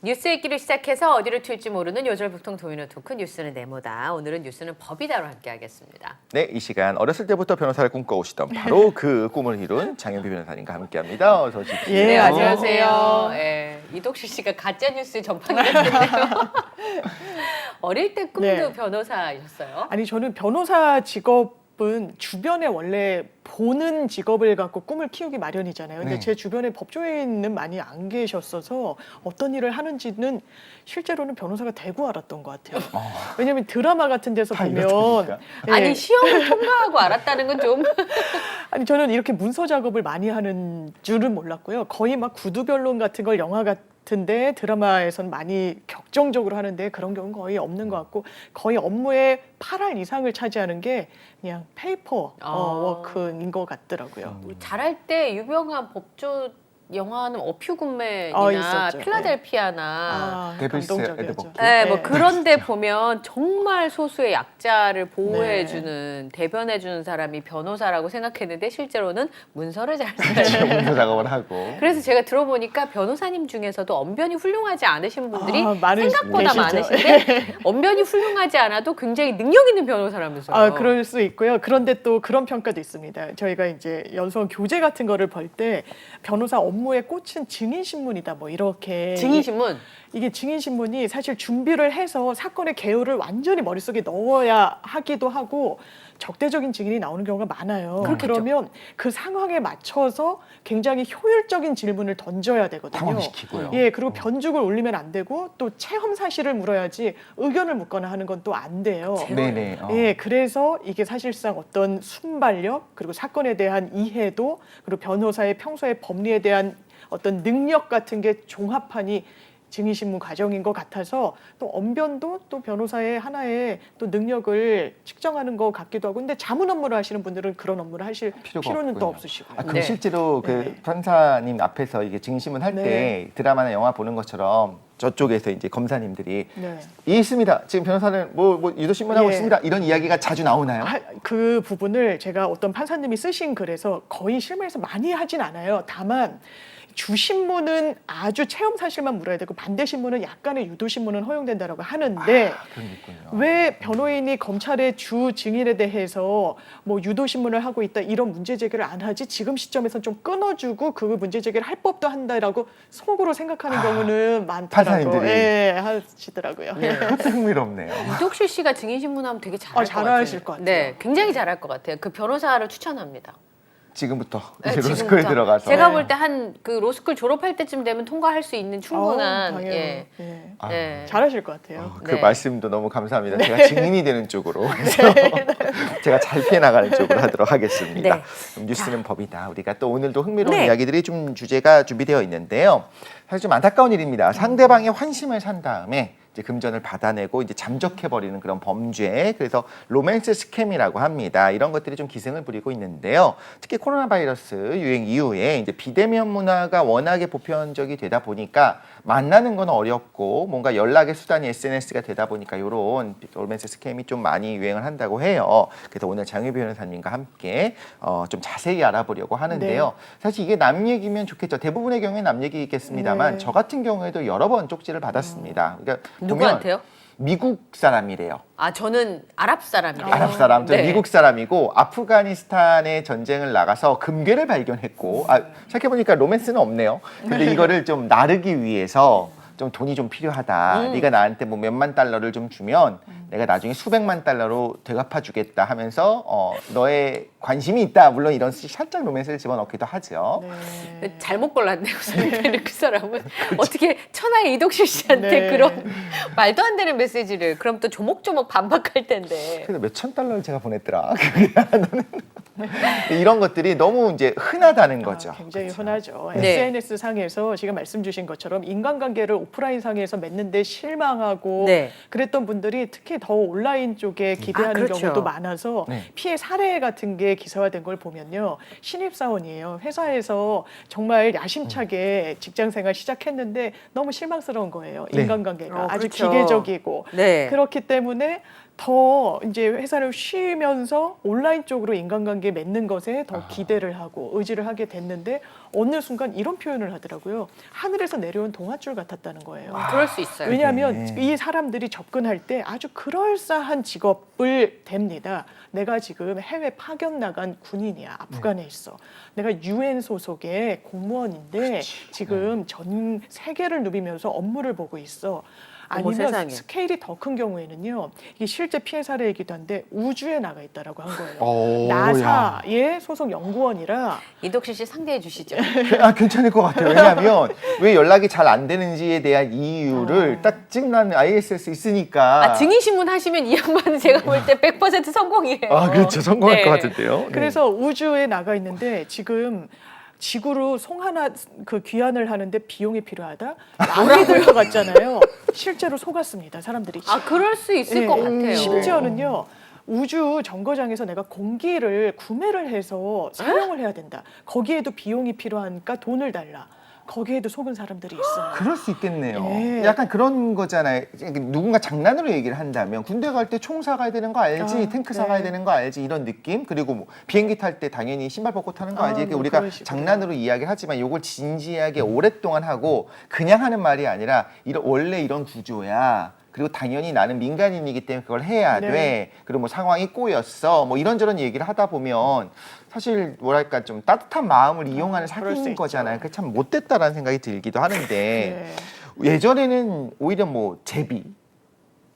뉴스 읽기를 시작해서 어디로 튈지 모르는 요절복통 도미노 토크 뉴스는 네모다. 오늘은 뉴스는 법이다로 함께하겠습니다. 네, 이 시간 어렸을 때부터 변호사를 꿈꿔오시던 바로 그 꿈을 이룬 장현비 변호사님과 함께합니다. 어서 오십시오. 네, 안녕하세요. 이독실 씨가 가짜 뉴스 전파기 됐는데요. 어릴 때 꿈도 변호사이셨어요? 아니 저는 변호사 직업은 주변에 원래 보는 직업을 갖고 꿈을 키우기 마련이잖아요. 근데 제 주변에 법조인은 많이 안 계셨어서 어떤 일을 하는지는 실제로는 변호사가 되고 알았던 것 같아요. 왜냐하면 드라마 같은 데서 보면 아니 시험을 통과하고 알았다는 건 좀 아니 저는 이렇게 문서 작업을 많이 하는 줄은 몰랐고요. 거의 막 구두변론 같은 걸 영화 같은데 드라마에서는 많이 격정적으로 하는데 그런 경우는 거의 없는 것 같고 거의 업무의 8할 이상을 차지하는 게 그냥 페이퍼 워크인 것 같더라고요. 잘할 때 유명한 법조 영화는 어퓨군맨이나 있었죠. 필라델피아나 데빌스 감동적이었죠. 네, 뭐 그런데 보면 정말 소수의 약자를 보호해주는 대변해주는 사람이 변호사라고 생각했는데 실제로는 문서를 잘 써요. 문서 작업을 하고. 그래서 제가 들어보니까 변호사님 중에서도 언변이 훌륭하지 않으신 분들이 생각보다 계시죠. 많으신데 언변이 훌륭하지 않아도 굉장히 능력 있는 변호사라면서요. 그럴 수 있고요. 그런데 또 그런 평가도 있습니다. 저희가 이제 연수원 교재 같은 거를 볼 때 변호사 업무의 꽃은 증인신문이다. 뭐 이렇게 증인신문? 이게 증인신문이 사실 준비를 해서 사건의 개요를 완전히 머릿속에 넣어야 하기도 하고 적대적인 증인이 나오는 경우가 많아요. 그렇겠죠. 그러면 그 상황에 맞춰서 굉장히 효율적인 질문을 던져야 되거든요. 당황시키고요. 예, 그리고 변죽을 올리면 안 되고 또 체험 사실을 물어야지 의견을 묻거나 하는 건 또 안 돼요. 네네. 예, 그래서 이게 사실상 어떤 순발력 그리고 사건에 대한 이해도 그리고 변호사의 평소의 법리에 대한 어떤 능력 같은 게 종합하니 증인신문 과정인 것 같아서 또 언변도 또 변호사의 하나의 또 능력을 측정하는 것 같기도 하고 근데 자문 업무를 하시는 분들은 그런 업무를 하실 필요는 또 없으시고요. 그럼 네. 실제로 그 판사님 앞에서 이게 증인신문 할 때 드라마나 영화 보는 것처럼 저쪽에서 이제 검사님들이 있습니다. 지금 변호사는 뭐 유도신문 하고 있습니다. 이런 이야기가 자주 나오나요? 그 부분을 제가 어떤 판사님이 쓰신 글에서 거의 실무에서 많이 하진 않아요. 다만 주신문은 아주 체험 사실만 물어야 되고 반대 신문은 약간의 유도 신문은 허용된다라고 하는데 그런 게 있군요. 왜 변호인이 검찰의 주 증인에 대해서 뭐 유도 신문을 하고 있다 이런 문제 제기를 안 하지 지금 시점에서 좀 끊어주고 그 문제 제기를 할 법도 한다라고 속으로 생각하는 경우는 많더라고요. 판사님들이. 예, 하시더라고요. 그것도 흥미롭네요. 이독실 씨가 증인신문하면 되게 잘할 것 같아요. 잘하실 것 같아요. 네, 굉장히 잘할 것 같아요. 그 변호사를 추천합니다. 지금부터 네, 이제 로스쿨에 지금부터. 들어가서. 제가 볼 때 한 그 로스쿨 졸업할 때쯤 되면 통과할 수 있는 충분한 당연히. 네. 잘하실 것 같아요. 그 네. 말씀도 너무 감사합니다. 제가 증인이 되는 쪽으로 그래서 제가 잘 피해 나가는 쪽으로 하도록 하겠습니다. 네. 그럼 뉴스는 법이다. 우리가 또 오늘도 흥미로운 네. 이야기들이 좀 주제가 준비되어 있는데요. 사실 좀 안타까운 일입니다. 상대방의 환심을 산 다음에 이제 금전을 받아내고 이제 잠적해버리는 그런 범죄, 그래서 로맨스 스캠이라고 합니다. 이런 것들이 좀 기승을 부리고 있는데요. 특히 코로나 바이러스 유행 이후에 이제 비대면 문화가 워낙에 보편적이 되다 보니까 만나는 건 어렵고 뭔가 연락의 수단이 SNS가 되다 보니까 이런 로맨스 스캠이 좀 많이 유행을 한다고 해요. 그래서 오늘 장유비 변호사님과 함께 좀 자세히 알아보려고 하는데요. 사실 이게 남 얘기면 좋겠죠. 대부분의 경우에 남 얘기겠습니다만 저 같은 경우에도 여러 번 쪽지를 받았습니다. 그러니까 누구한테요? 미국 사람이래요. 아, 저는 아랍 사람이래요. 아랍 사람, 저 네. 미국 사람이고 아프가니스탄에 전쟁을 나가서 금괴를 발견했고 생각해보니까 로맨스는 없네요. 근데 이거를 좀 나르기 위해서 좀 돈이 좀 필요하다. 네가 나한테 뭐 몇만 달러를 좀 주면 내가 나중에 수백만 달러로 되갚아주겠다 하면서 너의 관심이 있다. 물론 이런 살짝 로맨스를 집어넣기도 하죠. 잘못 골랐네요. 상대는 그 사람은 어떻게 천하의 이독실 씨한테 그런 말도 안 되는 메시지를 그럼 또 조목조목 반박할 텐데. 그래서 몇천 달러를 제가 보냈더라. 이런 것들이 너무 이제 흔하다는 거죠. 굉장히 그렇죠? 흔하죠. 네. SNS 상에서 지금 말씀 주신 것처럼 인간관계를 오프라인 상에서 맺는데 실망하고 그랬던 분들이 특히 더 온라인 쪽에 기대하는 그렇죠. 경우도 많아서 피해 사례 같은 게 기사화된 걸 보면요. 신입사원이에요. 회사에서 정말 야심차게 직장생활 시작했는데 너무 실망스러운 거예요. 인간관계가 아주 그렇죠. 기계적이고 그렇기 때문에 더 이제 회사를 쉬면서 온라인 쪽으로 인간관계 맺는 것에 더 기대를 하고 의지를 하게 됐는데 어느 순간 이런 표현을 하더라고요. 하늘에서 내려온 동아줄 같았다는 거예요. 그럴 수 있어요. 왜냐하면 네. 이 사람들이 접근할 때 아주 그럴싸한 직업을 댑니다. 내가 지금 해외 파견 나간 군인이야. 아프간에 있어. 내가 UN 소속의 공무원인데 지금 전 세계를 누비면서 업무를 보고 있어. 어머, 아니면 세상에. 스케일이 더 큰 경우에는요. 이게 실제 피해 사례이기도 한데 우주에 나가 있다라고 한 거예요. 오, 나사의 소속 연구원이라 이덕실 씨 상대해 주시죠. 괜찮을 것 같아요. 왜냐하면 왜 연락이 잘 안 되는지에 대한 이유를 딱 찍는 ISS 있으니까. 아, 증인신문 하시면 이 양반은 제가 볼 때 100% 성공이에요. 아, 그렇죠. 성공할 네. 것 같은데요. 네. 그래서 우주에 나가 있는데 지금 지구로 송 하나 그 귀환을 하는데 비용이 필요하다. 많이 들어갔잖아요. 실제로 속았습니다. 사람들이. 아, 그럴 수 있을 네, 것 같아요. 심지어는요. 우주 정거장에서 내가 공기를 구매를 해서 사용을 해야 된다. 거기에도 비용이 필요하니까 돈을 달라. 거기에도 속은 사람들이 있어요. 그럴 수 있겠네요. 네. 약간 그런 거잖아요. 누군가 장난으로 얘기를 한다면 군대 갈 때 총 사가야 되는 거 알지? 탱크 사가야 네. 되는 거 알지? 이런 느낌? 그리고 뭐 비행기 탈 때 당연히 신발 벗고 타는 거 알지? 이렇게 뭐 우리가 그런 식으로. 장난으로 이야기를 하지만 이걸 진지하게 오랫동안 하고 그냥 하는 말이 아니라 원래 이런 구조야. 그리고 당연히 나는 민간인이기 때문에 그걸 해야 네. 돼. 그리고 뭐 상황이 꼬였어. 뭐 이런저런 얘기를 하다 보면 사실 뭐랄까 좀 따뜻한 마음을 이용하는 그럴 수 사기인 있죠. 거잖아요. 그게 참 못됐다라는 생각이 들기도 하는데 네. 예전에는 오히려 뭐 제비,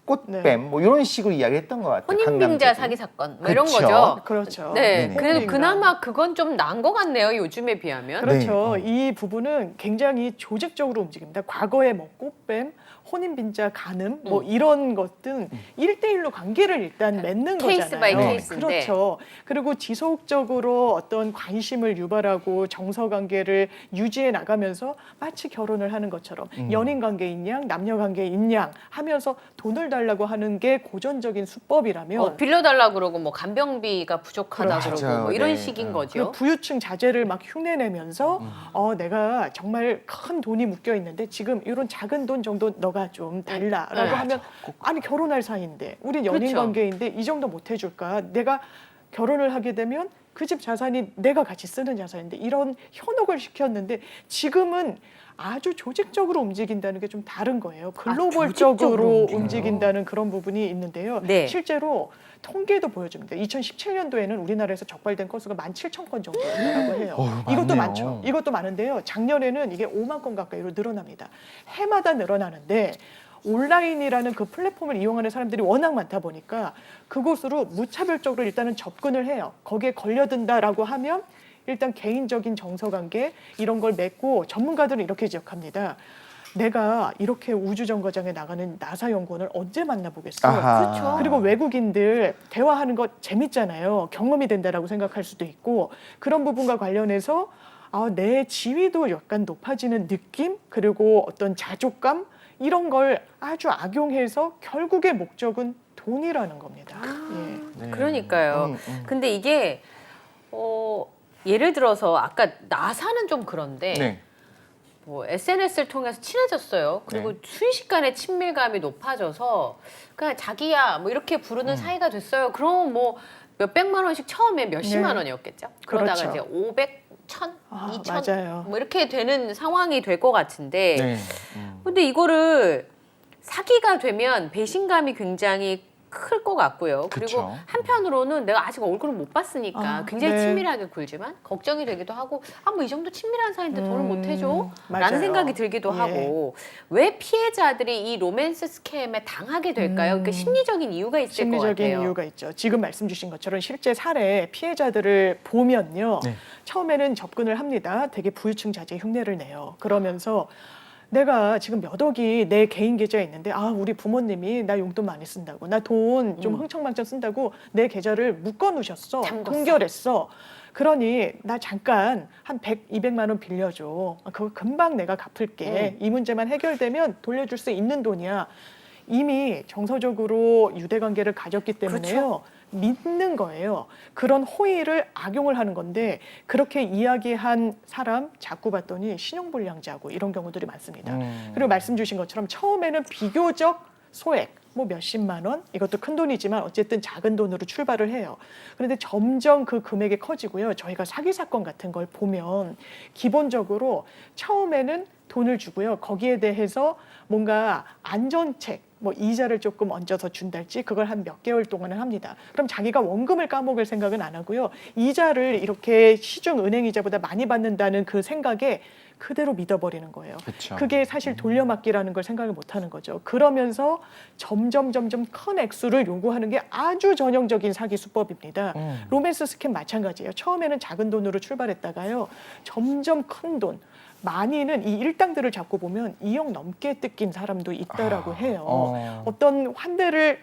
꽃뱀 네. 뭐 이런 식으로 이야기했던 것 같아요. 혼인빙자 강남제비. 사기 사건 뭐 이런 그쵸. 거죠. 그렇죠. 네, 네네. 그래도 혼인인가. 그나마 그건 좀 나은 것 같네요. 요즘에 비하면. 그렇죠. 네. 이 부분은 굉장히 조직적으로 움직입니다. 과거에 뭐 꽃뱀, 혼인빈자, 간음 뭐 이런 것들은 1대1로 관계를 일단 맺는 케이스 거잖아요. 바이 네. 케이스인데. 그렇죠. 그리고 지속적으로 어떤 관심을 유발하고 정서 관계를 유지해 나가면서 마치 결혼을 하는 것처럼 연인 관계인 양, 남녀 관계인 양 하면서 돈을 달라고 하는 게 고전적인 수법이라면 빌려달라 그러고 뭐 간병비가 부족하다 그렇죠. 그러고 뭐 이런 네. 식인 그리고 거죠. 부유층 자제를 막 흉내내면서 내가 정말 큰 돈이 묶여 있는데 지금 이런 작은 돈 정도 너가 좀 달라라고 네. 하면 아니 결혼할 사이인데 우리 연인 그렇죠. 관계인데 이 정도 못 해줄까? 내가 결혼을 하게 되면 그 집 자산이 내가 같이 쓰는 자산인데 이런 현혹을 시켰는데 지금은 아주 조직적으로 움직인다는 게 좀 다른 거예요. 글로벌적으로 조직적으로 움직여요. 움직인다는 그런 부분이 있는데요. 네. 실제로 통계도 보여줍니다. 2017년도에는 우리나라에서 적발된 건수가 17,000건 정도라고 해요. 이것도 많네요. 많죠. 이것도 많은데요. 작년에는 이게 5만 건 가까이로 늘어납니다. 해마다 늘어나는데 온라인이라는 그 플랫폼을 이용하는 사람들이 워낙 많다 보니까 그곳으로 무차별적으로 일단은 접근을 해요. 거기에 걸려든다라고 하면 일단 개인적인 정서관계 이런 걸 맺고 전문가들은 이렇게 지적합니다. 내가 이렇게 우주정거장에 나가는 나사 연구원을 언제 만나보겠어? 아하. 그렇죠. 그리고 외국인들 대화하는 거 재밌잖아요. 경험이 된다라고 생각할 수도 있고 그런 부분과 관련해서 내 지위도 약간 높아지는 느낌 그리고 어떤 자족감 이런 걸 아주 악용해서 결국의 목적은 돈이라는 겁니다. 예. 네. 그러니까요. 근데 이게 예를 들어서 아까 나사는 좀 그런데 네. 뭐 SNS를 통해서 친해졌어요. 그리고 네. 순식간에 친밀감이 높아져서 그냥 자기야 뭐 이렇게 부르는 사이가 됐어요. 그럼 뭐 몇백만 원씩 처음에 몇십만 네. 원이었겠죠. 그러다가 그렇죠. 이제 500, 1000, 2000 맞아요. 뭐 이렇게 되는 상황이 될 것 같은데 네. 근데 이거를 사기가 되면 배신감이 굉장히 클 것 같고요. 그리고 그쵸. 한편으로는 내가 아직 얼굴을 못 봤으니까 굉장히 네. 친밀하게 굴지만 걱정이 되기도 하고 뭐 이 정도 친밀한 사이인데 돈을 못 해줘? 맞아요. 라는 생각이 들기도 예. 하고 왜 피해자들이 이 로맨스 스캠에 당하게 될까요? 그 심리적인 이유가 있을 것 심리적인 같아요. 이유가 있죠. 지금 말씀 주신 것처럼 실제 사례 피해자들을 보면요. 네. 처음에는 접근을 합니다. 되게 부유층 자제 흉내를 내요. 그러면서 내가 지금 몇 억이 내 개인 계좌에 있는데 우리 부모님이 나 용돈 많이 쓴다고 나 돈 좀 흥청망청 쓴다고 내 계좌를 묶어 놓으셨어. 잠궜어. 동결했어. 그러니 나 잠깐 한 100, 200만 원 빌려줘. 그거 금방 내가 갚을게. 이 문제만 해결되면 돌려줄 수 있는 돈이야. 이미 정서적으로 유대관계를 가졌기 때문에요. 믿는 거예요. 그런 호의를 악용을 하는 건데 그렇게 이야기한 사람 자꾸 봤더니 신용불량자고 이런 경우들이 많습니다. 그리고 말씀 주신 것처럼 처음에는 비교적 소액 뭐 몇십만 원, 이것도 큰 돈이지만 어쨌든 작은 돈으로 출발을 해요. 그런데 점점 그 금액이 커지고요. 저희가 사기 사건 같은 걸 보면 기본적으로 처음에는 돈을 주고요. 거기에 대해서 뭔가 안전책, 뭐 이자를 조금 얹어서 준달지 그걸 한 몇 개월 동안은 합니다. 그럼 자기가 원금을 까먹을 생각은 안 하고요. 이자를 이렇게 시중 은행 이자보다 많이 받는다는 그 생각에 그대로 믿어버리는 거예요. 그쵸. 그게 사실 돌려막기라는 걸 생각을 못하는 거죠. 그러면서 점점 큰 액수를 요구하는 게 아주 전형적인 사기 수법입니다. 로맨스 스캠 마찬가지예요. 처음에는 작은 돈으로 출발했다가요. 점점 큰 돈. 많이는 이 일당들을 잡고 보면 2억 넘게 뜯긴 사람도 있다라고 해요. 어떤 환대를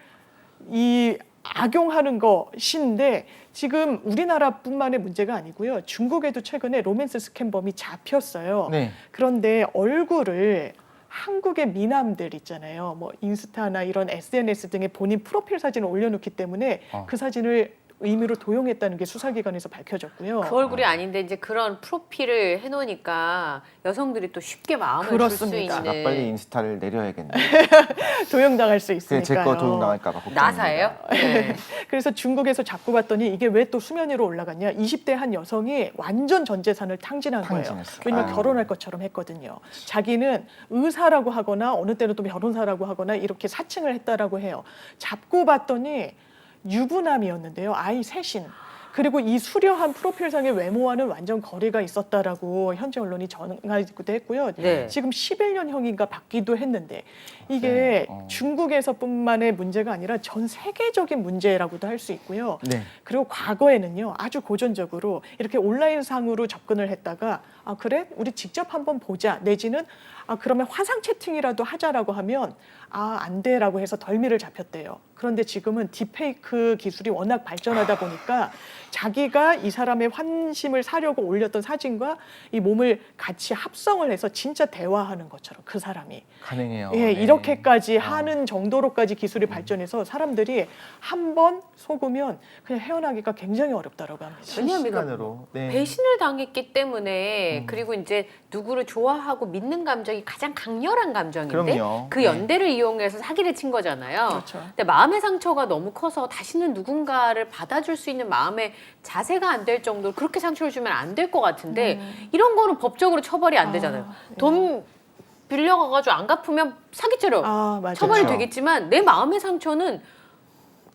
악용하는 것인데 지금 우리나라뿐만의 문제가 아니고요. 중국에도 최근에 로맨스 스캠범이 잡혔어요. 네. 그런데 얼굴을 한국의 미남들 있잖아요. 뭐 인스타나 이런 SNS 등에 본인 프로필 사진을 올려놓기 때문에 그 사진을 의미로 도용했다는 게 수사기관에서 밝혀졌고요. 그 얼굴이 아닌데 이제 그런 프로필을 해놓으니까 여성들이 또 쉽게 마음을 줄 수 그렇습니다. 있는. 나 빨리 인스타를 내려야겠네. 도용당할 수 있으니까요. 제거 도둑 나갈까 봐 걱정입니다. 나사예요? 네. 그래서 중국에서 잡고 봤더니 이게 왜 또 수면 위로 올라갔냐. 20대 한 여성이 완전 전 재산을 탕진한 거예요. 탕진했어요. 왜냐면 결혼할 것처럼 했거든요. 자기는 의사라고 하거나 어느 때는 또 변호사라고 하거나 이렇게 사칭을 했다라고 해요. 잡고 봤더니 유부남이었는데요. 아이 셋인. 그리고 이 수려한 프로필상의 외모와는 완전 거리가 있었다라고 현재 언론이 전하기도 했고요. 네. 지금 11년형인가 받기도 했는데 이게 중국에서뿐만의 문제가 아니라 전 세계적인 문제라고도 할 수 있고요. 네. 그리고 과거에는요. 아주 고전적으로 이렇게 온라인상으로 접근을 했다가 아 그래? 우리 직접 한번 보자. 내지는 아 그러면 화상 채팅이라도 하자라고 하면 아 안 돼라고 해서 덜미를 잡혔대요. 그런데 지금은 딥페이크 기술이 워낙 발전하다 보니까 자기가 이 사람의 환심을 사려고 올렸던 사진과 이 몸을 같이 합성을 해서 진짜 대화하는 것처럼 그 사람이 가능해요. 예, 네. 이렇게까지 하는 정도로까지 기술이 발전해서 사람들이 한 번 속으면 그냥 헤어나기가 굉장히 어렵다고 합니다. 왜냐하면 실시간으로. 네. 배신을 당했기 때문에 그리고 이제 누구를 좋아하고 믿는 감정이 가장 강렬한 감정인데 그럼요. 그 연대를 이용해서 사기를 친 거잖아요. 그렇죠. 근데 마음의 상처가 너무 커서 다시는 누군가를 받아줄 수 있는 마음의 자세가 안 될 정도로 그렇게 상처를 주면 안 될 것 같은데 이런 거는 법적으로 처벌이 안 되잖아요. 돈 빌려가가지고 안 갚으면 사기죄로 맞아요. 처벌이 그렇죠. 되겠지만 내 마음의 상처는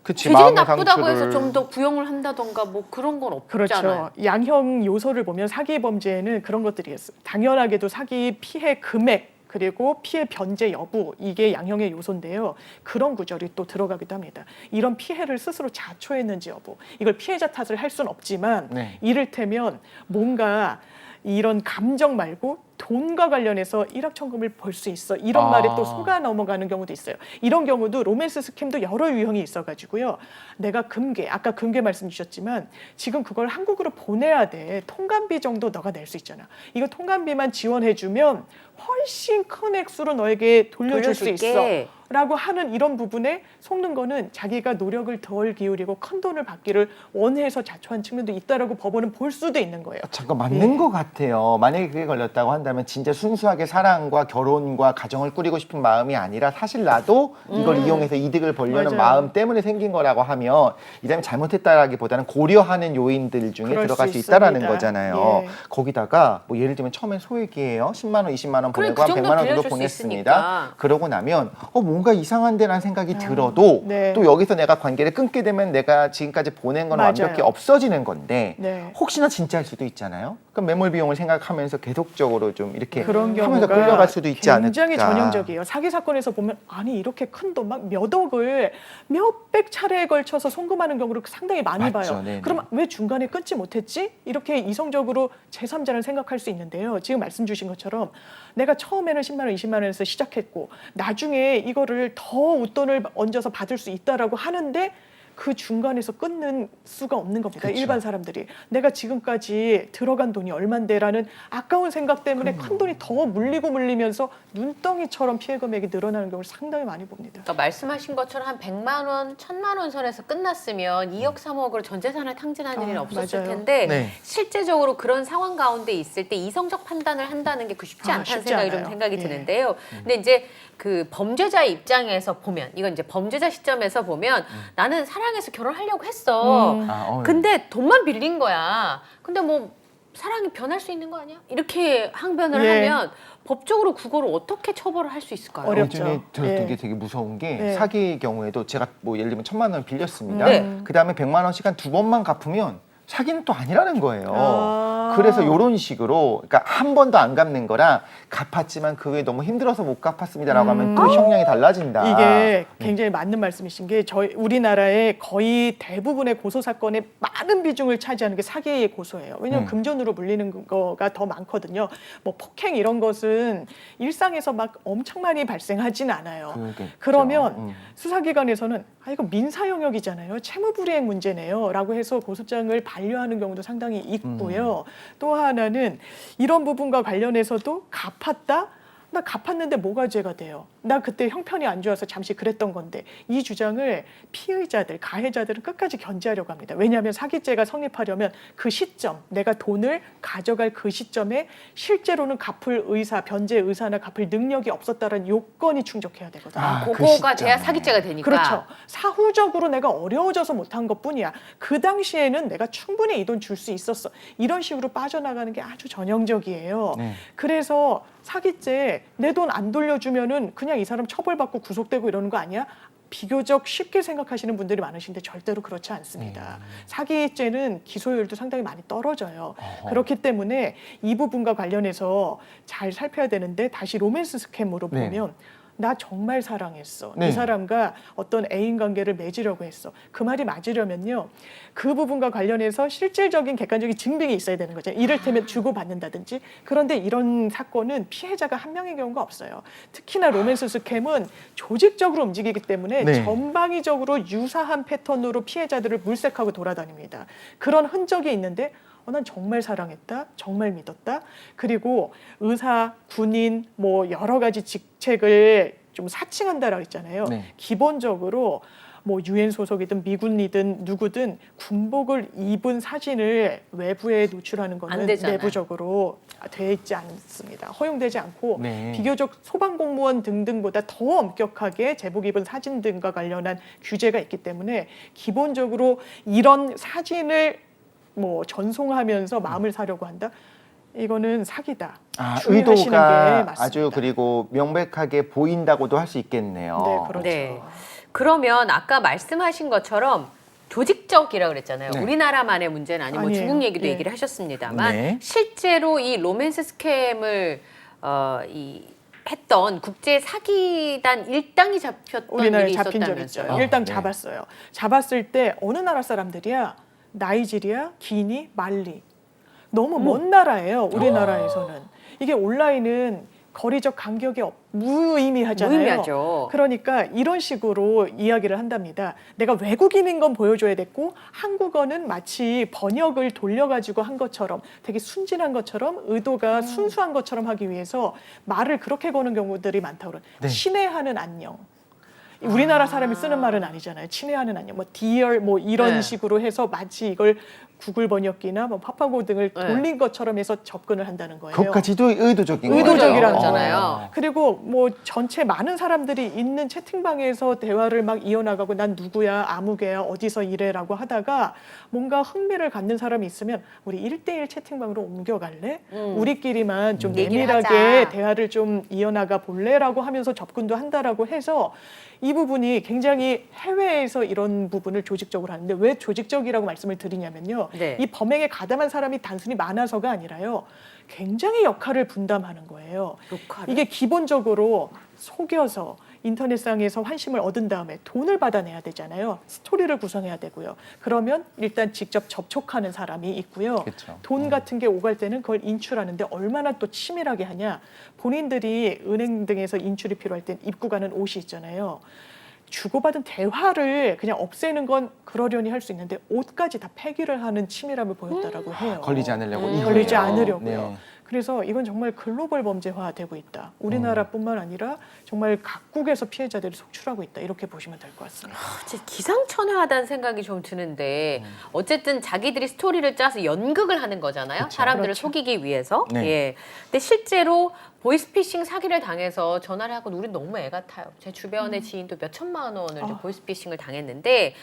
그치, 죄질이 마음의 나쁘다고 상처를- 해서 좀 더 구형을 한다던가 뭐 그런 건 없잖아요. 그렇죠. 양형 요소를 보면 사기 범죄에는 그런 것들이 있어요. 당연하게도 사기 피해 금액 그리고 피해 변제 여부 이게 양형의 요소인데요. 그런 구절이 또 들어가기도 합니다. 이런 피해를 스스로 자초했는지 여부. 이걸 피해자 탓을 할 수는 없지만 네. 이를테면 뭔가 이런 감정 말고 돈과 관련해서 일확천금을 벌 수 있어. 이런 말에 또 속아 넘어가는 경우도 있어요. 이런 경우도 로맨스 스캠도 여러 유형이 있어가지고요. 내가 금괴, 아까 금괴 말씀 주셨지만 지금 그걸 한국으로 보내야 돼. 통관비 정도 너가 낼 수 있잖아. 이거 통관비만 지원해주면 훨씬 큰 액수로 너에게 돌려줄 수 있어. 돌려줄게. 라고 하는 이런 부분에 속는 거는 자기가 노력을 덜 기울이고 큰 돈을 받기를 원해서 자초한 측면도 있다라고 법원은 볼 수도 있는 거예요. 잠깐 맞는 것 같아요. 만약에 그게 걸렸다고 한다면 진짜 순수하게 사랑과 결혼과 가정을 꾸리고 싶은 마음이 아니라 사실 나도 이걸 이용해서 이득을 보려는 맞아요. 마음 때문에 생긴 거라고 하면 이 사람이 잘못했다라기보다는 고려하는 요인들 중에 그럴 들어갈 수 수 있다라는 있습니다. 거잖아요. 예. 거기다가 뭐 예를 들면 처음엔 소액이에요. 10만 원, 20만 원 그래, 보내고 그 한 정도 100만 원 정도 빌려줄 수 보냈습니다. 있으니까. 그러고 나면 뭔가 이상한데라는 생각이 들어도 네. 또 여기서 내가 관계를 끊게 되면 내가 지금까지 보낸 건 맞아요. 완벽히 없어지는 건데 네. 혹시나 진짜 할 수도 있잖아요. 그럼 매몰 비용을 생각하면서 계속적으로 좀 이렇게 그런 하면서 경우가 끌려갈 수도 있지 않을까. 굉장히 전형적이에요. 사기 사건에서 보면 아니 이렇게 큰 돈 막 몇 억을 몇백 차례에 걸쳐서 송금하는 경우를 상당히 많이 맞죠. 봐요. 네네. 그럼 왜 중간에 끊지 못했지? 이렇게 이성적으로 제3자는 생각할 수 있는데요. 지금 말씀 주신 것처럼 내가 처음에는 10만 원, 20만 원에서 시작했고 나중에 이거를 더 웃돈을 얹어서 받을 수 있다라고 하는데 그 중간에서 끊는 수가 없는 겁니다. 그쵸. 일반 사람들이. 내가 지금까지 들어간 돈이 얼만데라는 아까운 생각 때문에 큰 돈이 더 물리면서 눈덩이처럼 피해 금액이 늘어나는 경우를 상당히 많이 봅니다. 그러니까 말씀하신 것처럼 한 100만 원, 1000만 원 선에서 끝났으면 2억, 3억으로 전 재산을 탕진하는 일은 없었을 맞아요. 텐데 네. 실제적으로 그런 상황 가운데 있을 때 이성적 판단을 한다는 게 그 쉽지 않다는 쉽지 생각이 좀 않아요. 생각이 예. 드는데요. 근데 이제 그 범죄자 입장에서 보면 이건 이제 범죄자 시점에서 보면 나는 사랑해서 결혼하려고 했어. 근데 돈만 빌린 거야. 근데 뭐 사랑이 변할 수 있는 거 아니야? 이렇게 항변을 예. 하면 법적으로 그거를 어떻게 처벌을 할 수 있을까요? 어렵죠. 요즘에 들었던 예. 게 되게 무서운 게 네. 사기의 경우에도 제가 뭐 예를 들면 1000만 원 빌렸습니다. 네. 그 다음에 100만 원씩 한 2번만 갚으면 사기는 또 아니라는 거예요. 아. 그래서 이런 식으로 그러니까 한 번도 안 갚는 거랑 갚았지만 그 후에 너무 힘들어서 못 갚았습니다라고 하면 또 형량이 달라진다. 이게 굉장히 맞는 말씀이신 게 저희 우리나라의 거의 대부분의 고소 사건의 많은 비중을 차지하는 게 사기의 고소예요. 왜냐하면 금전으로 물리는 거가 더 많거든요. 뭐 폭행 이런 것은 일상에서 막 엄청 많이 발생하진 않아요. 그러겠죠. 그러면 수사기관에서는 이거 민사 영역이잖아요. 채무불이행 문제네요.라고 해서 고소장을 반려하는 경우도 상당히 있고요. 또 하나는 이런 부분과 관련해서도 갚았다. 나 갚았는데 뭐가 죄가 돼요? 나 그때 형편이 안 좋아서 잠시 그랬던 건데 이 주장을 피의자들, 가해자들은 끝까지 견제하려고 합니다. 왜냐하면 사기죄가 성립하려면 그 시점, 내가 돈을 가져갈 그 시점에 실제로는 갚을 의사, 변제 의사나 갚을 능력이 없었다는 요건이 충족해야 되거든요. 그 그거가 돼야 시점에. 사기죄가 되니까. 그렇죠. 사후적으로 내가 어려워져서 못한 것뿐이야. 그 당시에는 내가 충분히 이 돈 줄 수 있었어. 이런 식으로 빠져나가는 게 아주 전형적이에요. 네. 그래서 사기죄 내 돈 안 돌려주면은 그냥 이 사람 처벌받고 구속되고 이러는 거 아니야? 비교적 쉽게 생각하시는 분들이 많으신데 절대로 그렇지 않습니다. 사기죄는 기소율도 상당히 많이 떨어져요. 그렇기 때문에 이 부분과 관련해서 잘 살펴야 되는데 다시 로맨스 스캠으로 네. 보면 나 정말 사랑했어. 네. 이 사람과 어떤 애인 관계를 맺으려고 했어. 그 말이 맞으려면요. 그 부분과 관련해서 실질적인 객관적인 증빙이 있어야 되는 거죠. 이를테면 주고받는다든지. 그런데 이런 사건은 피해자가 한 명의 경우가 없어요. 특히나 로맨스 스캠은 조직적으로 움직이기 때문에 네. 전방위적으로 유사한 패턴으로 피해자들을 물색하고 돌아다닙니다. 그런 흔적이 있는데 난 정말 사랑했다, 정말 믿었다. 그리고 의사, 군인, 뭐 여러 가지 직책을 좀 사칭한다라고 했잖아요. 네. 기본적으로 뭐 유엔 소속이든 미군이든 누구든 군복을 입은 사진을 외부에 노출하는 안 것은 되잖아요. 내부적으로 돼 있지 않습니다. 허용되지 않고 네. 비교적 소방공무원 등등보다 더 엄격하게 제복 입은 사진 등과 관련한 규제가 있기 때문에 기본적으로 이런 사진을 뭐 전송하면서 마음을 사려고 한다. 이거는 사기다. 주의하시는 게 의도가 맞습니다. 아주 그리고 명백하게 보인다고도 할 수 있겠네요. 네, 그렇죠. 네. 그러면 아까 말씀하신 것처럼 조직적이라고 그랬잖아요. 네. 우리나라만의 문제는 아니고 아니에요. 중국 얘기도 예. 얘기를 하셨습니다만 네. 실제로 이 로맨스 스캠을 했던 국제 사기단 일당이 잡혔던 우리나라에 일이 잡힌 적 있었다면서요. 있죠. 일당 네. 잡았어요. 잡았을 때 어느 나라 사람들이야? 나이지리아, 기니, 말리. 너무 먼 나라예요. 우리나라에서는. 이게 온라인은 거리적 간격이 무의미하잖아요. 무의미하죠. 그러니까 이런 식으로 이야기를 한답니다. 내가 외국인인 건 보여줘야 됐고 한국어는 마치 번역을 돌려가지고 한 것처럼 되게 순진한 것처럼 의도가 순수한 것처럼 하기 위해서 말을 그렇게 거는 경우들이 많다고 그래요. 네. 친애하는 안녕. 우리나라 사람이 쓰는 말은 아니잖아요. 친애하는 안녕, 뭐 dear 뭐 이런 네. 식으로 해서 마치 이걸 구글 번역기나 뭐 파파고 등을 네. 돌린 것처럼 해서 접근을 한다는 거예요. 그것까지도 의도적인 거예요. 의도적이라는 거잖아요. 그리고 뭐 전체 많은 사람들이 있는 채팅방에서 대화를 막 이어나가고 난 누구야, 아무개야, 어디서 일해라고 하다가 뭔가 흥미를 갖는 사람이 있으면 우리 1대1 채팅방으로 옮겨갈래? 우리끼리만 좀 얘기를 내밀하게 하자. 대화를 좀 이어나가 볼래라고 하면서 접근도 한다라고 해서 이 부분이 굉장히 해외에서 이런 부분을 조직적으로 하는데 왜 조직적이라고 말씀을 드리냐면요. 네. 이 범행에 가담한 사람이 단순히 많아서가 아니라요. 굉장히 역할을 분담하는 거예요. 역할을? 이게 기본적으로 속여서 인터넷상에서 환심을 얻은 다음에 돈을 받아내야 되잖아요. 스토리를 구성해야 되고요. 그러면 일단 직접 접촉하는 사람이 있고요. 그쵸. 돈 같은 게 오갈 때는 그걸 인출하는데 얼마나 또 치밀하게 하냐. 본인들이 은행 등에서 인출이 필요할 땐 입고 가는 옷이 있잖아요. 주고받은 대화를 그냥 없애는 건 그러려니 할 수 있는데 옷까지 다 폐기를 하는 치밀함을 보였다라고 해요. 걸리지 않으려고. 걸리지 이후에요. 않으려고요. 네. 그래서 이건 정말 글로벌 범죄화되고 있다. 우리나라뿐만 아니라 정말 각국에서 피해자들이 속출하고 있다. 이렇게 보시면 될 것 같습니다. 진짜 기상천외하다는 생각이 좀 드는데 어쨌든 자기들이 스토리를 짜서 연극을 하는 거잖아요. 그쵸. 사람들을 그렇죠. 속이기 위해서. 네. 예. 근데 실제로 보이스피싱 사기를 당해서 전화를 하고 우린 너무 애 같아요. 제 주변의 지인도 몇 천만 원을 이제 보이스피싱을 당했는데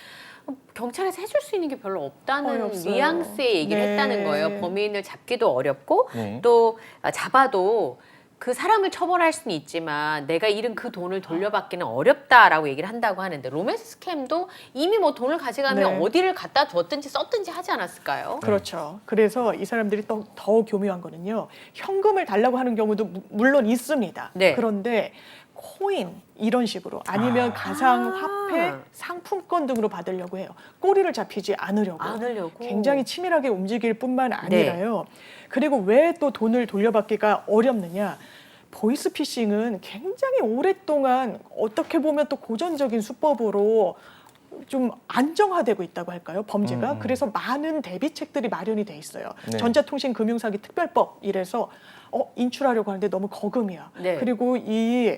경찰에서 해줄 수 있는 게 별로 없다는 없어요. 뉘앙스의 얘기를 네. 했다는 거예요. 범인을 잡기도 어렵고 네. 또 잡아도 그 사람을 처벌할 수는 있지만 내가 잃은 그 돈을 돌려받기는 어렵다라고 얘기를 한다고 하는데 로맨스 스캠도 이미 뭐 돈을 가져가면 네. 어디를 갖다 줬든지 썼든지 하지 않았을까요? 그렇죠. 그래서 이 사람들이 더 교묘한 거는요. 현금을 달라고 하는 경우도 물론 있습니다. 네. 그런데 코인 이런 식으로 아니면 가상화폐 상품권 등으로 받으려고 해요. 꼬리를 잡히지 않으려고. 굉장히 치밀하게 움직일 뿐만 아니라요. 그리고 왜 또 돈을 돌려받기가 어렵느냐. 보이스피싱은 굉장히 오랫동안 어떻게 보면 또 고전적인 수법으로 좀 안정화되고 있다고 할까요? 범죄가. 그래서 많은 대비책들이 마련이 돼 있어요. 네. 전자통신금융사기 특별법 이래서 인출하려고 하는데 너무 거금이야. 네. 그리고 이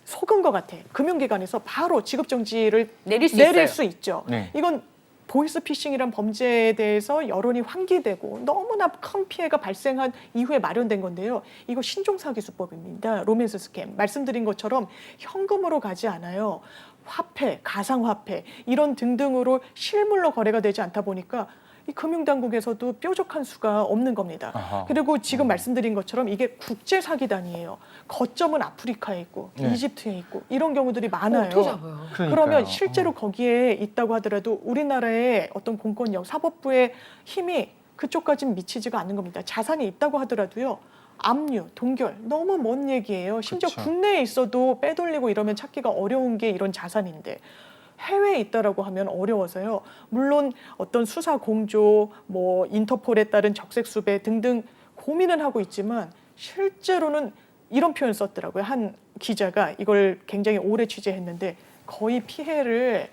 속은 것 같아. 금융기관에서 바로 지급정지를 내릴 수 내릴 있어요. 수 있죠. 네. 이건 보이스피싱이란 범죄에 대해서 여론이 환기되고 너무나 큰 피해가 발생한 이후에 마련된 건데요. 이거 신종사기 수법입니다. 로맨스 스캠. 말씀드린 것처럼 현금으로 가지 않아요. 화폐, 가상화폐 이런 등등으로 실물로 거래가 되지 않다 보니까 이 금융당국에서도 뾰족한 수가 없는 겁니다. 아하. 그리고 지금 말씀드린 것처럼 이게 국제 사기단이에요. 거점은 아프리카에 있고 네. 이집트에 있고 이런 경우들이 많아요. 어떻게 잡아요? 그러니까요. 그러면 실제로 거기에 있다고 하더라도 우리나라의 어떤 공권력, 사법부의 힘이 그쪽까지는 미치지가 않는 겁니다. 자산이 있다고 하더라도요. 압류, 동결 너무 먼 얘기예요. 심지어 그쵸. 국내에 있어도 빼돌리고 이러면 찾기가 어려운 게 이런 자산인데 해외에 있다라고 하면 어려워서요. 물론 어떤 수사 공조, 뭐 인터폴에 따른 적색 수배 등등 고민은 하고 있지만 실제로는 이런 표현 썼더라고요. 한 기자가 이걸 굉장히 오래 취재했는데 거의 피해를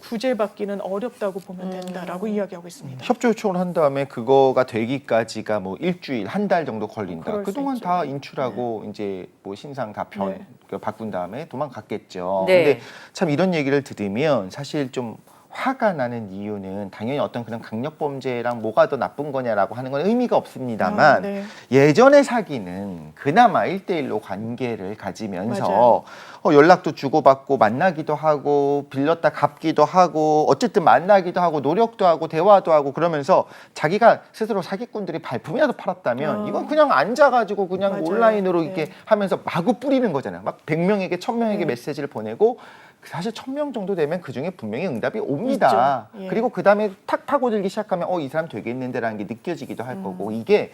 구제받기는 어렵다고 보면 된다라고 이야기하고 있습니다. 협조 요청을 한 다음에 그거가 되기까지가 뭐 일주일, 한 달 정도 걸린다. 그럴 수 그동안 있죠. 다 인출하고 이제 뭐 신상 다 네. 바꾼 다음에 도망갔겠죠. 네. 근데 참 이런 얘기를 들으면 사실 좀 화가 나는 이유는 당연히 어떤 그런 강력 범죄랑 뭐가 더 나쁜 거냐라고 하는 건 의미가 없습니다만 네. 예전의 사기는 그나마 1대1로 관계를 가지면서 맞아요. 연락도 주고받고 만나기도 하고 빌렸다 갚기도 하고 어쨌든 만나기도 하고 노력도 하고 대화도 하고 그러면서 자기가 스스로 사기꾼들이 발품이라도 팔았다면 이건 그냥 앉아가지고 그냥 맞아요. 온라인으로 네. 이렇게 하면서 마구 뿌리는 거잖아요. 막 100명에게 1000명에게 메시지를 보내고 사실 1000명 정도 되면 그중에 분명히 응답이 옵니다. 있죠. 예. 그리고 그 다음에 탁 파고들기 시작하면 이 사람 되겠는데라는 게 느껴지기도 할 거고 이게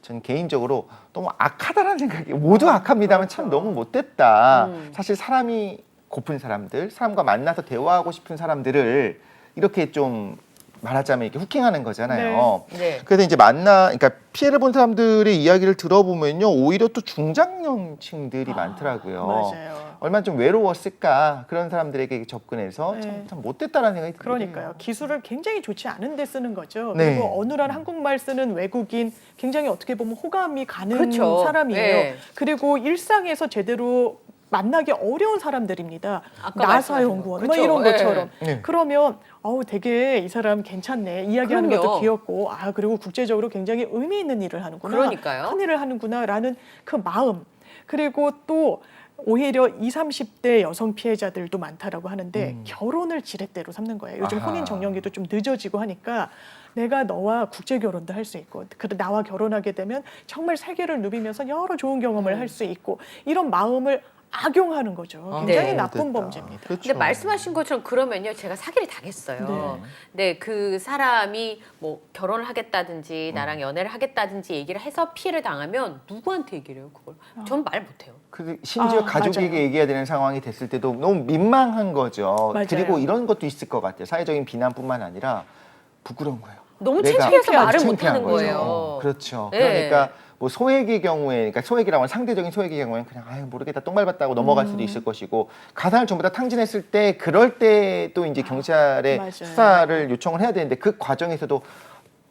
저는 개인적으로 너무 악하다라는 생각이 모두 악합니다만 참 너무 못됐다. 사실 사람이 고픈 사람들, 사람과 만나서 대화하고 싶은 사람들을 이렇게 좀 말하자면 이렇게 후킹하는 거잖아요. 네. 그래서 이제 그러니까 피해를 본 사람들의 이야기를 들어보면요, 오히려 또 중장년층들이 많더라고요. 맞아요. 얼마나 좀 외로웠을까 그런 사람들에게 접근해서 네. 참 못됐다라는 생각이 들어요. 그러니까요. 기술을 굉장히 좋지 않은 데 쓰는 거죠. 네. 그리고 어눌한 한국말 쓰는 외국인 굉장히 어떻게 보면 호감이 가는 그렇죠. 사람이에요. 네. 그리고 일상에서 제대로 만나기 어려운 사람들입니다. 아까 나사 말씀하신 연구원 거. 뭐 그쵸. 이런 네. 것처럼. 네. 그러면 되게 이 사람 괜찮네. 이야기하는 그럼요. 것도 귀엽고 그리고 국제적으로 굉장히 의미 있는 일을 하는구나. 그러니까요. 큰 일을 하는구나라는 그 마음. 그리고 또 오히려 20, 30대 여성 피해자들도 많다라고 하는데 결혼을 지렛대로 삼는 거예요. 요즘 아하. 혼인 정년기도 좀 늦어지고 하니까 내가 너와 국제 결혼도 할 수 있고 나와 결혼하게 되면 정말 세계를 누비면서 여러 좋은 경험을 할 수 있고 이런 마음을 악용하는 거죠. 굉장히 네. 나쁜 됐다. 범죄입니다. 그렇죠. 근데 말씀하신 것처럼 그러면요, 제가 사기를 당했어요. 근데 그 사람이 뭐 결혼을 하겠다든지 나랑 연애를 하겠다든지 얘기를 해서 피해를 당하면 누구한테 얘기를 해요, 그걸? 전 말 못해요. 심지어 가족에게 맞아요. 얘기해야 되는 상황이 됐을 때도 너무 민망한 거죠. 맞아요. 그리고 이런 것도 있을 것 같아요. 사회적인 비난뿐만 아니라 부끄러운 거예요. 너무 내가 창피해서 말을 창피한 못하는 거죠. 거예요. 그렇죠. 네. 그러니까 뭐 소액의 경우에, 그러니까 소액이라고 하면 상대적인 소액의 경우에는 그냥 아유 모르겠다 똥 밟았다고 넘어갈 수도 있을 것이고 가상을 전부 다 탕진했을 때 그럴 때 또 이제 경찰에 맞아요. 수사를 요청을 해야 되는데 그 과정에서도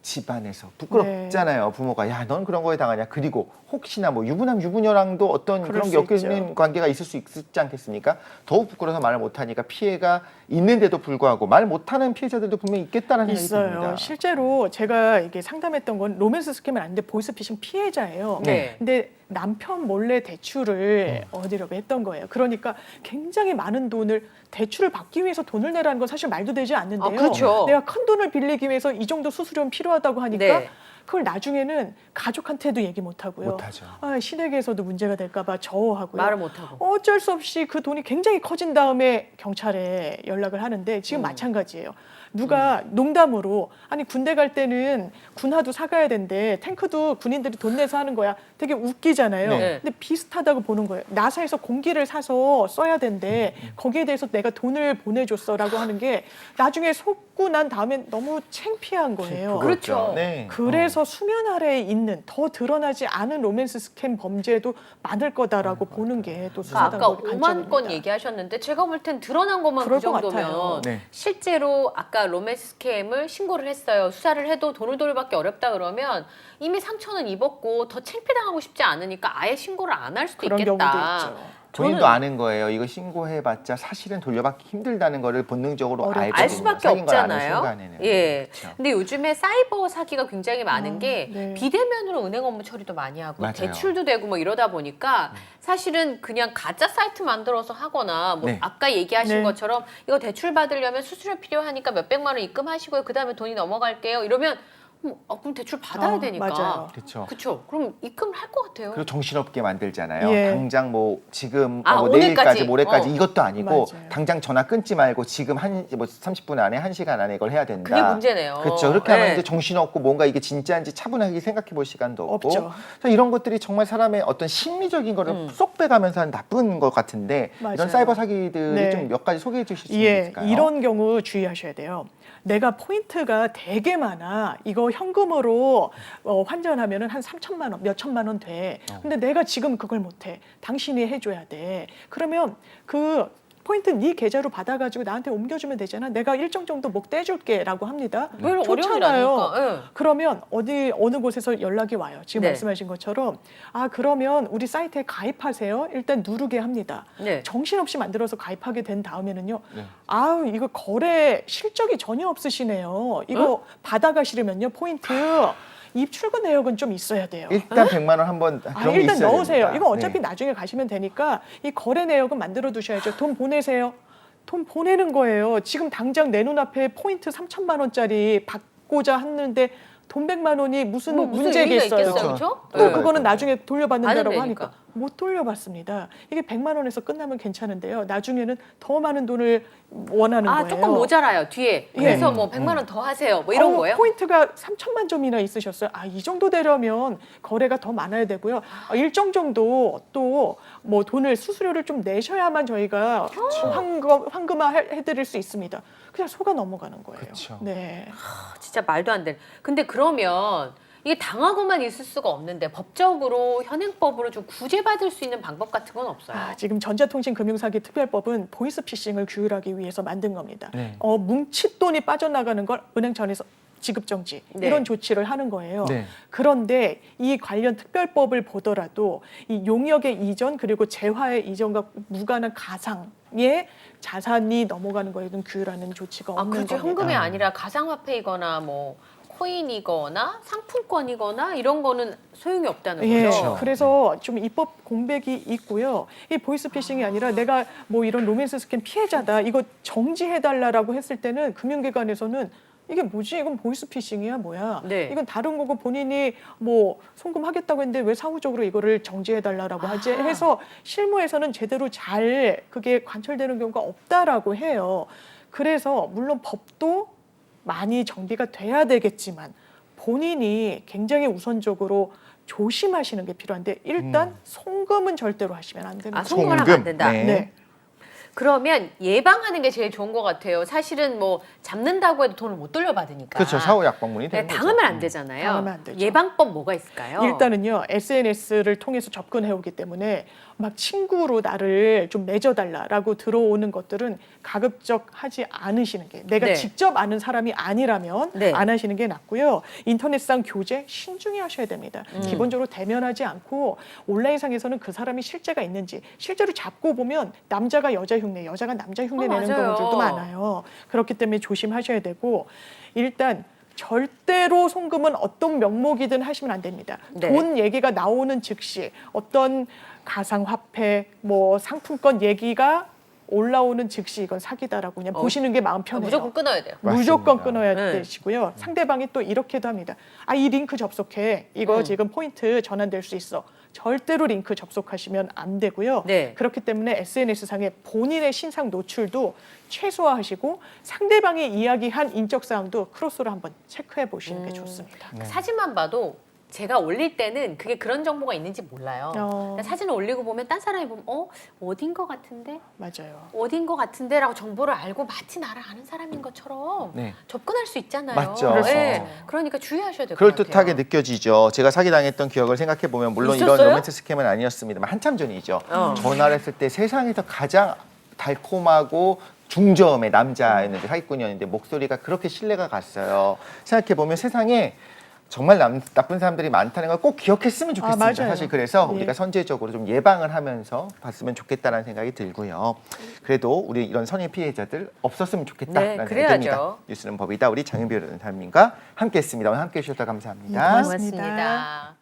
집안에서 부끄럽잖아요. 부모가 야, 넌 그런 거에 당하냐. 그리고 혹시나 뭐 유부남 유부녀랑도 어떤 그럴 그런 수 게 엮여 있는 관계가 있을 수 있지 않겠습니까? 더욱 부끄러워서 말을 못하니까 피해가 있는데도 불구하고 말 못하는 피해자들도 분명히 있겠다는 생각이 있어요. 듭니다. 실제로 제가 이게 상담했던 건 로맨스 스캠은 아닌데 보이스피싱 피해자예요. 네. 근데 남편 몰래 대출을 얻으려고 했던 거예요. 그러니까 굉장히 많은 돈을 대출을 받기 위해서 돈을 내라는 건 사실 말도 되지 않는데요. 아, 그렇죠. 내가 큰 돈을 빌리기 위해서 이 정도 수수료는 필요하다고 하니까 네. 그걸 나중에는 가족한테도 얘기 못 하고요. 못하죠. 아, 시댁에서도 문제가 될까 봐 저하고요. 말을 못하고. 어쩔 수 없이 그 돈이 굉장히 커진 다음에 경찰에 연락을 하는데 지금 마찬가지예요. 누가 농담으로 아니 군대 갈 때는 군화도 사가야 된대. 탱크도 군인들이 돈 내서 하는 거야. 되게 웃기잖아요. 네. 근데 비슷하다고 보는 거예요. 나사에서 공기를 사서 써야 된대. 거기에 대해서 내가 돈을 보내줬어라고 하는 게 나중에 속고 난 다음엔 너무 창피한 거예요. 그렇죠. 네. 그래서 수면 아래에 있는 더 드러나지 않은 로맨스 스캠 범죄도 많을 거다라고 보는 게 또 아까 수사당국의 5만 관점입니다. 건 얘기하셨는데 제가 볼 땐 드러난 것만 그럴 그 것 정도면 같아요. 네. 실제로 아까 로맨스 스캠을 신고를 했어요. 수사를 해도 돈을 돌려받기 어렵다 그러면 이미 상처는 입었고 더 창피당하고 싶지 않으니까 아예 신고를 안 할 수도 그런 있겠다. 경우도 있죠. 본인도 저는- 아는 거예요. 이거 신고해봤자 사실은 돌려받기 힘들다는 거를 본능적으로 어렵죠. 알거든요. 알 수밖에 사귄 걸 아는 없잖아요. 순간에는. 예. 그렇죠. 근데 요즘에 사이버 사기가 굉장히 많은 게 네. 비대면으로 은행 업무 처리도 많이 하고 맞아요. 대출도 되고 뭐 이러다 보니까 사실은 그냥 가짜 사이트 만들어서 하거나 뭐 네. 아까 얘기하신 네. 것처럼 이거 대출 받으려면 수수료 필요하니까 몇백만 원 입금하시고요. 그다음에 돈이 넘어갈게요. 이러면 그럼 대출 받아야 되니까. 맞아요. 그렇죠. 그쵸. 그럼 입금을 할 것 같아요. 그리고 정신없게 만들잖아요. 예. 당장 뭐 지금 아, 뭐 오늘까지. 내일까지 모레까지 이것도 아니고 맞아요. 당장 전화 끊지 말고 지금 뭐 30분 안에 1시간 안에 이걸 해야 된다. 그게 문제네요. 그렇죠. 그렇게 하면 네. 이제 정신없고 뭔가 이게 진짜인지 차분하게 생각해 볼 시간도 없고 없죠. 그래서 이런 것들이 정말 사람의 어떤 심리적인 거를 쏙 빼가면서 하는 나쁜 것 같은데 맞아요. 이런 사이버 사기들이 네. 좀 몇 가지 소개해 주실 수 예, 있을까요? 이런 경우 주의하셔야 돼요. 내가 포인트가 되게 많아. 이거 현금으로 환전하면은 한 3천만 원, 몇 천만 원 돼. 근데 내가 지금 그걸 못해. 당신이 해줘야 돼. 그러면 그 포인트 네 계좌로 받아가지고 나한테 옮겨주면 되잖아. 내가 일정 정도 목 떼줄게라고 합니다. 별로 어려운 일 좋잖아요. 아니니까. 예. 그러면 어느 곳에서 연락이 와요. 지금 네. 말씀하신 것처럼 그러면 우리 사이트에 가입하세요. 일단 누르게 합니다. 네. 정신없이 만들어서 가입하게 된 다음에는요. 네. 이거 거래 실적이 전혀 없으시네요. 이거 받아가시려면요. 포인트 입출금 내역은 좀 있어야 돼요. 일단 100만 원 한번 그런 게 일단 있어야 넣으세요. 됩니다. 이거 어차피 네. 나중에 가시면 되니까 이 거래 내역은 만들어 두셔야죠. 돈 보내세요. 돈 보내는 거예요. 지금 당장 내 눈앞에 포인트 3천만 원짜리 받고자 했는데 돈 100만 원이 무슨 뭐 의미가 문제겠어요. 있겠어요, 그렇죠. 그렇죠? 또 네. 그거는 나중에 돌려받는다라고 받으면 하니까 되니까. 못 돌려받습니다. 이게 100만 원에서 끝나면 괜찮은데요. 나중에는 더 많은 돈을 원하는 거예요. 조금 모자라요 뒤에. 그래서 뭐 100만 원 더 하세요. 뭐 이런 거예요? 포인트가 3천만 점이나 있으셨어요. 이 정도 되려면 거래가 더 많아야 되고요. 일정 정도 또 뭐 돈을 수수료를 좀 내셔야만 저희가 황금화 해드릴 수 있습니다. 그냥 속아 넘어가는 거예요. 그쵸. 네. 진짜 말도 안 되는. 근데 그러면 이게 당하고만 있을 수가 없는데 법적으로 현행법으로 좀 구제받을 수 있는 방법 같은 건 없어요? 지금 전자통신금융사기 특별법은 보이스피싱을 규율하기 위해서 만든 겁니다. 네. 뭉칫돈이 빠져나가는 걸 은행청에서 지급정지 네. 이런 조치를 하는 거예요. 네. 그런데 이 관련 특별법을 보더라도 이 용역의 이전 그리고 재화의 이전과 무관한 가상의 자산이 넘어가는 거에는 규율하는 조치가 없는 그렇죠. 겁니다. 현금이 아니라 가상화폐이거나 뭐 코인이거나 상품권이거나 이런 거는 소용이 없다는 예, 거죠. 그래서 좀 입법 공백이 있고요. 이 보이스피싱이 아니라 내가 뭐 이런 로맨스 스캠 피해자다 이거 정지해달라라고 했을 때는 금융기관에서는 이게 뭐지? 이건 보이스피싱이야 뭐야? 네. 이건 다른 거고 본인이 뭐 송금하겠다고 했는데 왜 사후적으로 이거를 정지해달라고 하지? 해서 실무에서는 제대로 잘 그게 관철되는 경우가 없다라고 해요. 그래서 물론 법도 많이 정비가 돼야 되겠지만 본인이 굉장히 우선적으로 조심하시는 게 필요한데 일단 송금은 절대로 하시면 안 됩니다. 송금을 하면 안 된다. 네. 네. 그러면 예방하는 게 제일 좋은 것 같아요. 사실은 뭐 잡는다고 해도 돈을 못 돌려받으니까. 그렇죠. 사후 약방문이 되는 네, 거죠. 당하면 안 되잖아요. 당하면 안 되죠. 예방법 뭐가 있을까요? 일단은요, SNS를 통해서 접근해 오기 때문에 막 친구로 나를 좀 맺어달라라고 들어오는 것들은 가급적 하지 않으시는 게, 내가 네. 직접 아는 사람이 아니라면 네. 안 하시는 게 낫고요. 인터넷상 교제 신중히 하셔야 됩니다. 기본적으로 대면하지 않고 온라인상에서는 그 사람이 실제가 있는지, 실제로 잡고 보면 남자가 여자 흉내, 여자가 남자 흉내 내는 맞아요. 경우들도 많아요. 그렇기 때문에 조심하셔야 되고, 일단 절대로 송금은 어떤 명목이든 하시면 안 됩니다. 네. 돈 얘기가 나오는 즉시 어떤 가상화폐, 뭐 상품권 얘기가 올라오는 즉시 이건 사기다라고 그냥 보시는 게 마음 편해요. 무조건 끊어야 돼요. 무조건 맞습니다. 끊어야 네. 되시고요. 상대방이 또 이렇게도 합니다. 아, 이 링크 접속해. 이거 지금 포인트 전환될 수 있어. 절대로 링크 접속하시면 안 되고요. 네. 그렇기 때문에 SNS상에 본인의 신상 노출도 최소화하시고 상대방이 이야기한 인적 사항도 크로스로 한번 체크해 보시는 게 좋습니다. 네. 사진만 봐도 제가 올릴 때는 그게 그런 정보가 있는지 몰라요. 어. 사진을 올리고 보면 딴 사람이 보면 어딘 것 같은데? 맞아요. 어딘 것 같은데라고 정보를 알고 마치 나를 아는 사람인 것처럼 네. 접근할 수 있잖아요. 맞죠. 네. 그러니까 주의하셔야 될 것 그럴 같아요. 듯하게 느껴지죠. 제가 사기당했던 기억을 생각해 보면 물론 이런 있었어요? 로맨스 스캠은 아니었습니다만 한참 전이죠. 어. 전화를 했을 때 세상에서 가장 달콤하고 중저음의 남자였는데 사기꾼이었는데 목소리가 그렇게 신뢰가 갔어요. 생각해 보면 세상에 정말 나쁜 사람들이 많다는 걸 꼭 기억했으면 좋겠습니다. 맞아요. 사실 그래서 예. 우리가 선제적으로 좀 예방을 하면서 봤으면 좋겠다라는 생각이 들고요. 그래도 우리 이런 선의 피해자들 없었으면 좋겠다라는 네, 생각이 그래야죠. 듭니다. 뉴스는 법이다. 우리 장윤비 변호사님과 함께했습니다. 오늘 함께해 주셔서 감사합니다. 네, 고맙습니다.